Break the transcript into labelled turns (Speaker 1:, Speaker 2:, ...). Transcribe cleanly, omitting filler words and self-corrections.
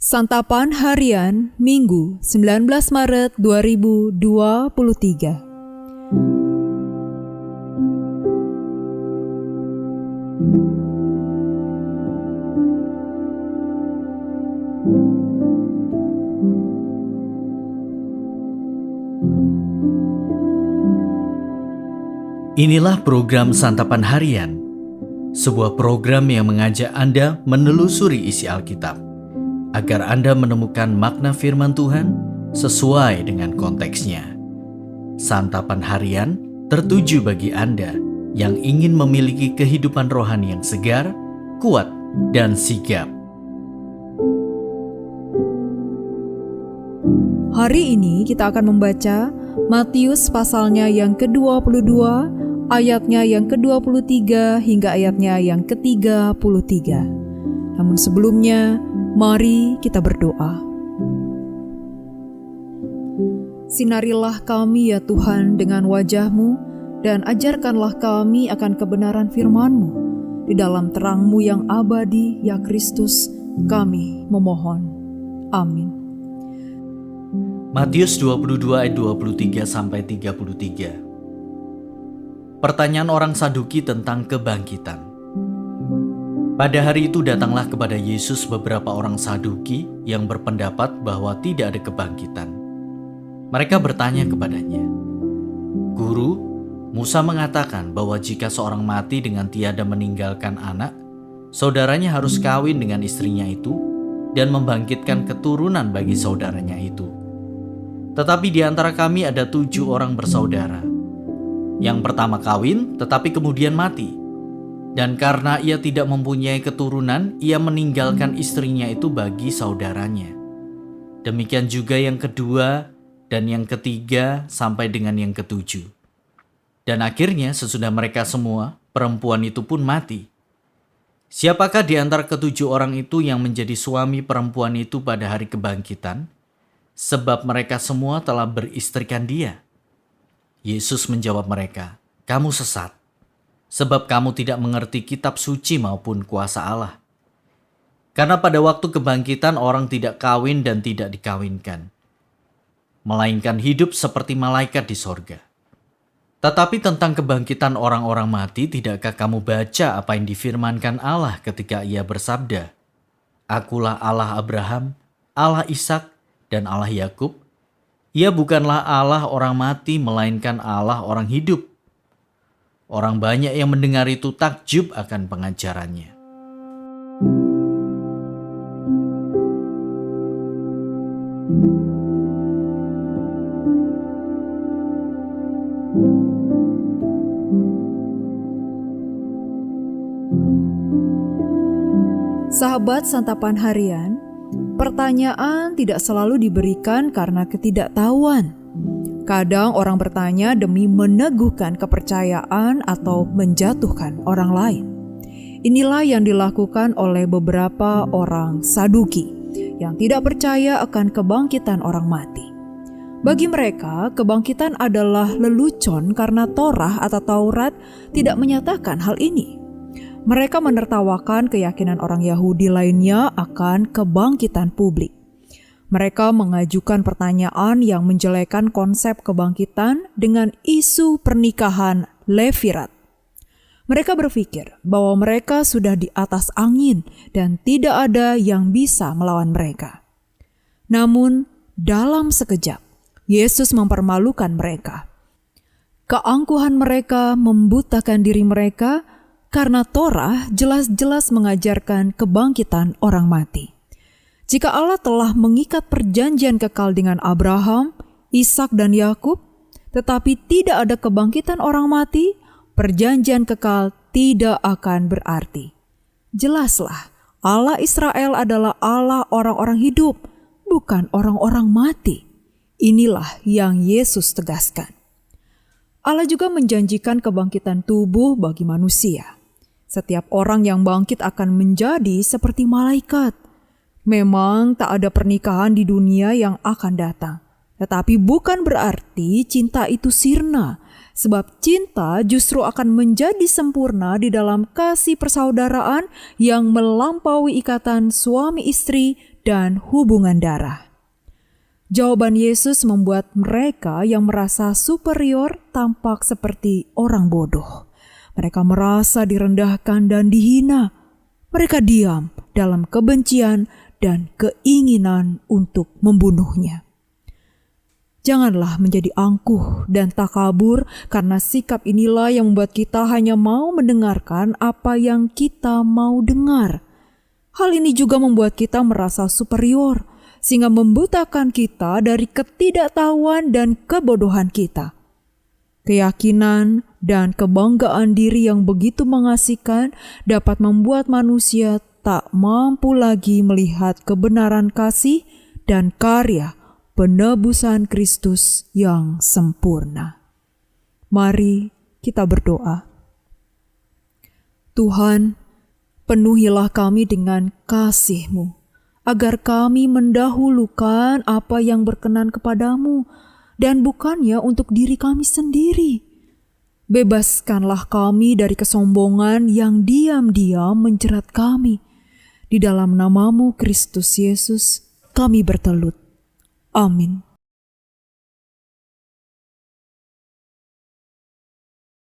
Speaker 1: Santapan Harian Minggu 19 Maret 2023.
Speaker 2: Inilah program Santapan Harian, sebuah program yang mengajak Anda menelusuri isi Alkitab, agar Anda menemukan makna firman Tuhan sesuai dengan konteksnya. Santapan Harian tertuju bagi Anda yang ingin memiliki kehidupan rohani yang segar, kuat, dan sigap.
Speaker 1: Hari ini kita akan membaca Matius pasalnya yang ke-22, ayatnya yang ke-23 hingga ayatnya yang ke-33. Namun sebelumnya, mari kita berdoa. Sinarilah kami ya Tuhan dengan wajah-Mu, dan ajarkanlah kami akan kebenaran firman-Mu. Di dalam terang-Mu yang abadi, ya Kristus, kami memohon. Amin.
Speaker 2: Matius 22 ayat 23-33. Pertanyaan orang Saduki tentang kebangkitan. Pada hari itu datanglah kepada Yesus beberapa orang Saduki yang berpendapat bahwa tidak ada kebangkitan. Mereka bertanya kepadanya, "Guru, Musa mengatakan bahwa jika seorang mati dengan tiada meninggalkan anak, saudaranya harus kawin dengan istrinya itu dan membangkitkan keturunan bagi saudaranya itu. Tetapi di antara kami ada 7 orang bersaudara. Yang pertama kawin, tetapi kemudian mati. Dan karena ia tidak mempunyai keturunan, ia meninggalkan istrinya itu bagi saudaranya. Demikian juga yang kedua dan yang ketiga sampai dengan yang ke-7. Dan akhirnya sesudah mereka semua, perempuan itu pun mati. Siapakah di antara ke-7 orang itu yang menjadi suami perempuan itu pada hari kebangkitan? Sebab mereka semua telah beristrikan dia." Yesus menjawab mereka, "Kamu sesat, sebab kamu tidak mengerti kitab suci maupun kuasa Allah. Karena pada waktu kebangkitan orang tidak kawin dan tidak dikawinkan, melainkan hidup seperti malaikat di sorga. Tetapi tentang kebangkitan orang-orang mati, tidakkah kamu baca apa yang difirmankan Allah ketika ia bersabda, 'Akulah Allah Abraham, Allah Ishak, dan Allah Yakub'? Ia bukanlah Allah orang mati, melainkan Allah orang hidup." Orang banyak yang mendengar itu takjub akan pengajarannya.
Speaker 1: Sahabat Santapan Harian, pertanyaan tidak selalu diberikan karena ketidaktahuan. Kadang orang bertanya demi meneguhkan kepercayaan atau menjatuhkan orang lain. Inilah yang dilakukan oleh beberapa orang Saduki yang tidak percaya akan kebangkitan orang mati. Bagi mereka, kebangkitan adalah lelucon karena Torah atau Taurat tidak menyatakan hal ini. Mereka menertawakan keyakinan orang Yahudi lainnya akan kebangkitan publik. Mereka mengajukan pertanyaan yang menjelekan konsep kebangkitan dengan isu pernikahan Levirat. Mereka berpikir bahwa mereka sudah di atas angin dan tidak ada yang bisa melawan mereka. Namun, dalam sekejap, Yesus mempermalukan mereka. Keangkuhan mereka membutakan diri mereka karena Torah jelas-jelas mengajarkan kebangkitan orang mati. Jika Allah telah mengikat perjanjian kekal dengan Abraham, Ishak, dan Yakub, tetapi tidak ada kebangkitan orang mati, perjanjian kekal tidak akan berarti. Jelaslah, Allah Israel adalah Allah orang-orang hidup, bukan orang-orang mati. Inilah yang Yesus tegaskan. Allah juga menjanjikan kebangkitan tubuh bagi manusia. Setiap orang yang bangkit akan menjadi seperti malaikat. Memang tak ada pernikahan di dunia yang akan datang, tetapi bukan berarti cinta itu sirna, Sebab cinta justru akan menjadi sempurna di dalam kasih persaudaraan yang melampaui ikatan suami istri dan hubungan darah. Jawaban Yesus membuat mereka yang merasa superior tampak seperti orang bodoh. Mereka merasa direndahkan dan dihina. Mereka diam dalam kebencian dan keinginan untuk membunuhnya. Janganlah menjadi angkuh dan takabur, karena sikap inilah yang membuat kita hanya mau mendengarkan apa yang kita mau dengar. Hal ini juga membuat kita merasa superior, sehingga membutakan kita dari ketidaktahuan dan kebodohan kita. Keyakinan dan kebanggaan diri yang begitu mengasihkan dapat membuat manusia tak mampu lagi melihat kebenaran kasih dan karya penebusan Kristus yang sempurna. Mari kita berdoa. Tuhan, penuhilah kami dengan kasih-Mu, agar kami mendahulukan apa yang berkenan kepadamu, dan bukannya untuk diri kami sendiri. Bebaskanlah kami dari kesombongan yang diam-diam menjerat kami. Di dalam nama-Mu Kristus Yesus, kami bertelut. Amin.